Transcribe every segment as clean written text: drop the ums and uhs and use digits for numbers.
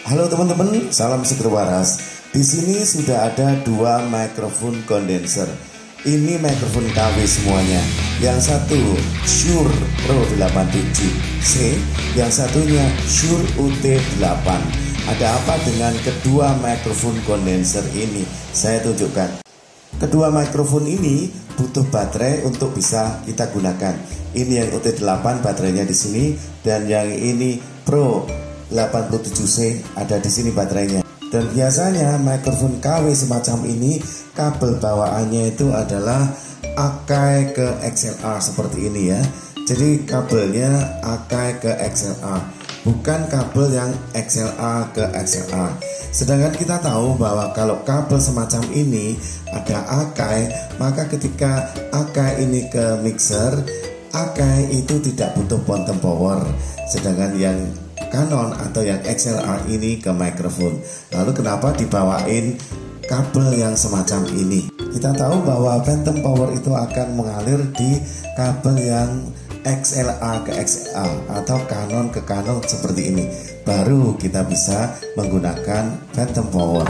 Halo teman-teman, salam seger waras. Di sini sudah ada dua mikrofon kondenser. Ini mikrofon KW semuanya. Yang satu Shure Pro 87C, yang satunya Shure UT8. Ada apa dengan kedua mikrofon kondenser ini? Saya tunjukkan. Kedua mikrofon ini butuh baterai untuk bisa kita gunakan. Ini yang UT8 baterainya di sini, dan yang ini Pro 87C ada di sini baterainya. Dan biasanya mikrofon KW semacam ini kabel bawaannya itu adalah Akai ke XLR seperti ini ya. Jadi kabelnya Akai ke XLR, bukan kabel yang XLR ke XLR. Sedangkan kita tahu bahwa kalau kabel semacam ini ada Akai, maka ketika Akai ini ke mixer, Akai itu tidak butuh phantom power. Sedangkan yang Canon atau yang XLR ini ke mikrofon. Lalu kenapa dibawain kabel yang semacam ini? Kita tahu bahwa phantom power itu akan mengalir di kabel yang XLR ke XLR atau Canon ke Canon seperti ini. Baru kita bisa menggunakan phantom power.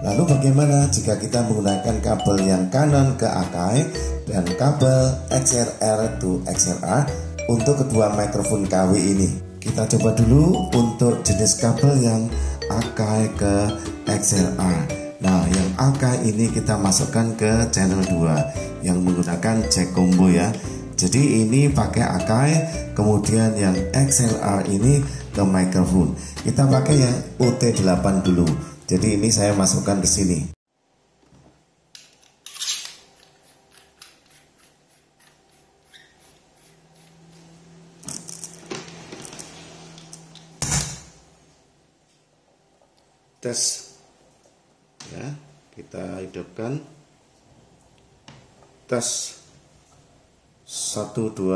Lalu bagaimana jika kita menggunakan kabel yang Canon ke Akai dan kabel XLR to XLR untuk kedua mikrofon KW ini? Kita coba dulu untuk jenis kabel yang Akai ke XLR. Nah, yang Akai ini kita masukkan ke channel 2 yang menggunakan jack combo ya. Jadi ini pakai Akai, kemudian yang XLR ini ke mikrofon. Kita pakai yang UT8 dulu. Jadi ini saya masukkan ke sini. Tes ya, kita hidupkan. Tes 1 2,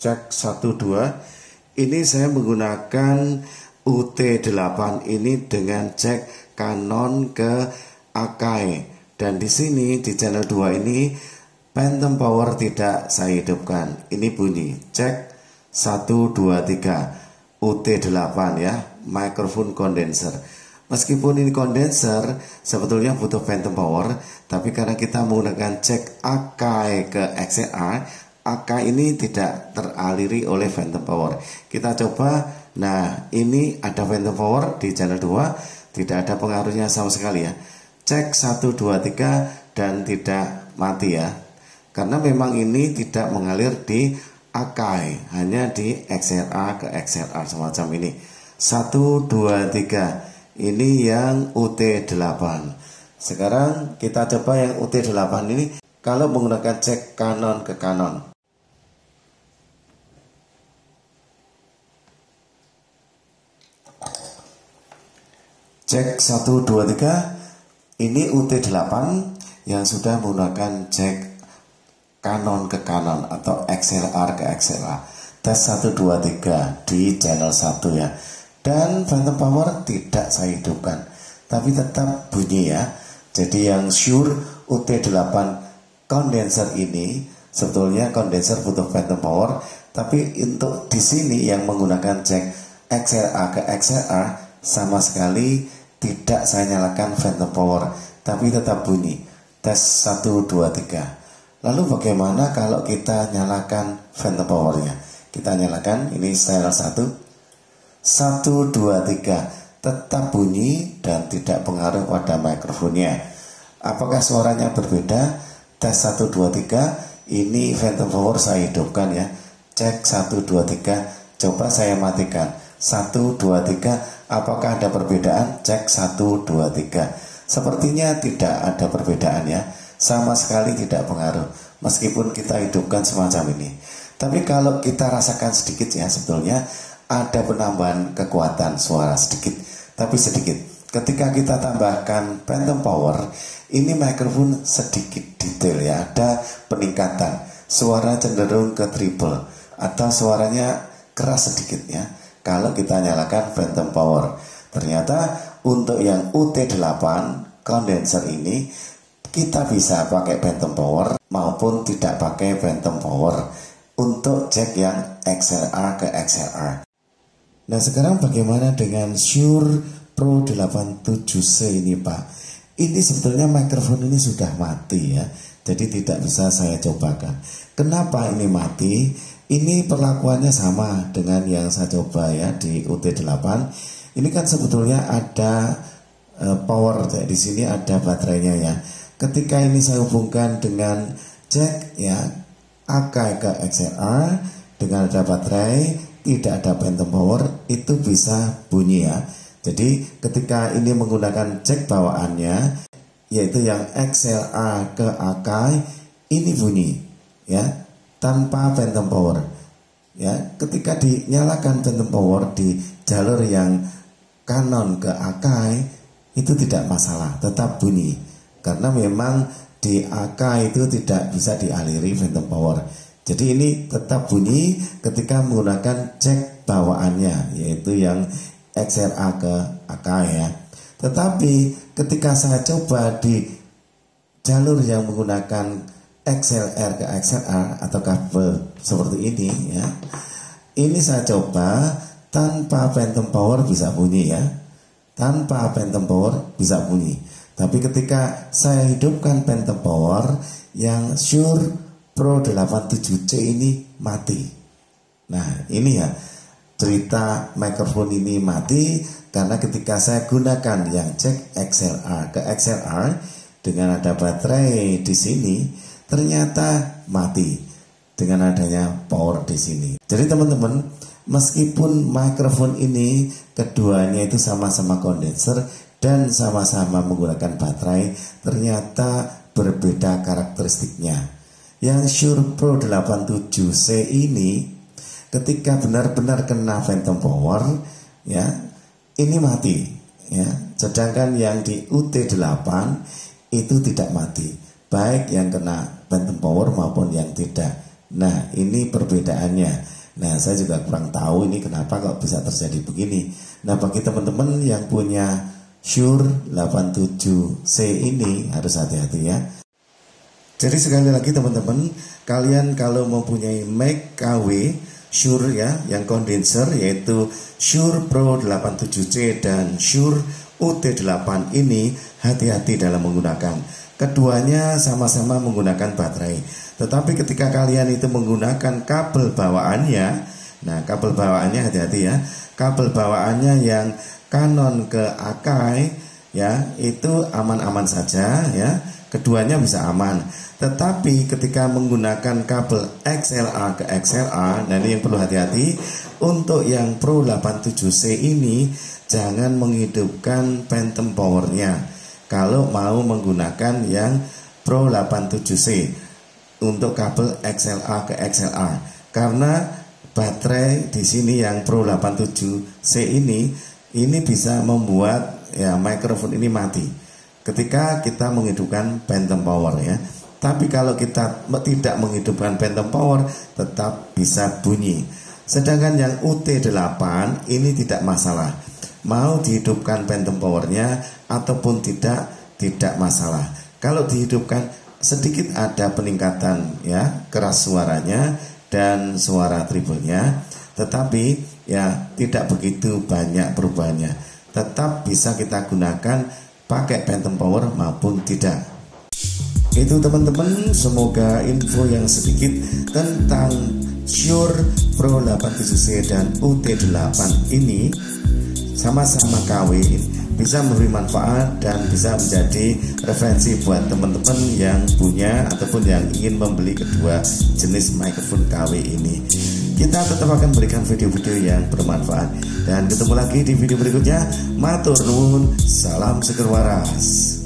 cek 1 2. Ini saya menggunakan UT8 ini dengan cek Canon ke Akai, dan di sini di channel 2 ini phantom power tidak saya hidupkan. Ini bunyi cek 1 2 3 UT8 ya, mikrofon kondenser. Meskipun ini kondenser sebetulnya butuh phantom power, tapi karena kita menggunakan cek Akai ke XLR, Akai ini tidak teraliri oleh phantom power. Kita coba. Nah, ini ada phantom power di channel 2, tidak ada pengaruhnya sama sekali ya. Cek 1 2 3 dan tidak mati ya. Karena memang ini tidak mengalir di Akai, hanya di XLR ke XLR semacam ini. 1 2 3. Ini yang UT8. Sekarang kita coba yang UT8 ini kalau menggunakan cek Canon ke Canon. Cek 1 2 3. Ini UT8 yang sudah menggunakan cek Canon ke Canon atau XLR ke XLR. Tes 1 2 3 di channel 1 ya. Dan phantom power tidak saya hidupkan, tapi tetap bunyi ya. Jadi yang Shure UT8 kondenser ini sebetulnya kondenser butuh phantom power, tapi untuk di sini yang menggunakan cek XLR ke XLR sama sekali tidak saya nyalakan phantom power, tapi tetap bunyi. Tes 1 2 3. Lalu bagaimana kalau kita nyalakan phantom powernya? Kita nyalakan, ini channel 1. 1 2 3 tetap bunyi dan tidak pengaruh pada mikrofonnya. Apakah suaranya berbeda? Tes 1 2 3. Ini phantom power saya hidupkan ya. Cek 1 2 3. Coba saya matikan. 1 2 3. Apakah ada perbedaan? Cek 1 2 3. Sepertinya tidak ada perbedaan ya. Sama sekali tidak pengaruh meskipun kita hidupkan semacam ini. Tapi kalau kita rasakan sedikit ya, sebetulnya ada penambahan kekuatan suara sedikit, tapi sedikit. Ketika kita tambahkan phantom power, ini mikrofon sedikit detail ya, ada peningkatan. Suara cenderung ke triple atau suaranya keras sedikit ya. Kalau kita nyalakan phantom power, ternyata untuk yang UT8 kondenser ini kita bisa pakai phantom power maupun tidak pakai phantom power untuk cek yang XLR ke XLR. Nah sekarang bagaimana dengan Shure Pro 87C ini Pak? Ini sebetulnya mikrofon ini sudah mati ya, jadi tidak bisa saya cobakan. Kenapa ini mati? Ini perlakuannya sama dengan yang saya coba ya di UT8. Ini kan sebetulnya ada power, di sini ada baterainya ya. Ketika ini saya hubungkan dengan jack ya Akai ke XLR dengan ada baterai, tidak ada phantom power, itu bisa bunyi ya. Jadi ketika ini menggunakan jack bawaannya yaitu yang XLR ke Akai, ini bunyi ya tanpa phantom power ya. Ketika dinyalakan phantom power di jalur yang Canon ke Akai, itu tidak masalah, tetap bunyi karena memang di Akai itu tidak bisa dialiri phantom power. Jadi ini tetap bunyi ketika menggunakan jack bawaannya yaitu yang XLR ke Akai ya. Tetapi ketika saya coba di jalur yang menggunakan XLR ke XLR atau kabel seperti ini ya, ini saya coba tanpa phantom power bisa bunyi ya, tanpa phantom power bisa bunyi. Tapi ketika saya hidupkan phantom power, yang Shure Pro 87C ini mati. Nah ini ya cerita mikrofon ini mati karena ketika saya gunakan yang jack XLR ke XLR dengan ada baterai di sini, ternyata mati dengan adanya power di sini. Jadi teman-teman, meskipun mikrofon ini keduanya itu sama-sama kondenser dan sama-sama menggunakan baterai, ternyata berbeda karakteristiknya. Yang Shure Pro 87C ini ketika benar-benar kena phantom power ya, ini mati ya. Sedangkan yang di UT8 itu tidak mati, baik yang kena phantom power maupun yang tidak. Nah ini perbedaannya. Nah saya juga kurang tahu ini kenapa kok bisa terjadi begini. Nah bagi teman-teman yang punya Shure 87C ini harus hati-hati ya. Jadi sekali lagi teman-teman, kalian kalau mempunyai mic KW Shure ya yang kondenser yaitu Shure Pro 87C dan Shure UT8 ini, hati-hati dalam menggunakan. Keduanya sama-sama menggunakan baterai. Tetapi ketika kalian itu menggunakan kabel bawaannya, nah kabel bawaannya hati-hati ya. Kabel bawaannya yang Canon ke Akai ya, itu aman-aman saja ya. Keduanya bisa aman. Tetapi ketika menggunakan kabel XLR ke XLR, nah ini yang perlu hati-hati. Untuk yang Pro 87C ini jangan menghidupkan phantom powernya kalau mau menggunakan yang Pro 87C untuk kabel XLR ke XLR, karena baterai di sini yang Pro 87C ini bisa membuat ya mikrofon ini mati ketika kita menghidupkan phantom power ya. Tapi kalau kita tidak menghidupkan phantom power, tetap bisa bunyi. Sedangkan yang UT8 ini tidak masalah, mau dihidupkan phantom powernya ataupun tidak masalah. Kalau dihidupkan sedikit ada peningkatan ya keras suaranya dan suara treble-nya, tetapi ya tidak begitu banyak perubahannya. Tetap bisa kita gunakan pakai phantom power maupun tidak. Itu teman-teman, semoga info yang sedikit tentang Shure Pro 87C dan UT8 ini sama-sama KW bisa memberi manfaat dan bisa menjadi referensi buat teman-teman yang punya ataupun yang ingin membeli kedua jenis mikrofon KW ini. Kita tetap akan berikan video-video yang bermanfaat dan ketemu lagi di video berikutnya. Matur nuwun, salam seger waras.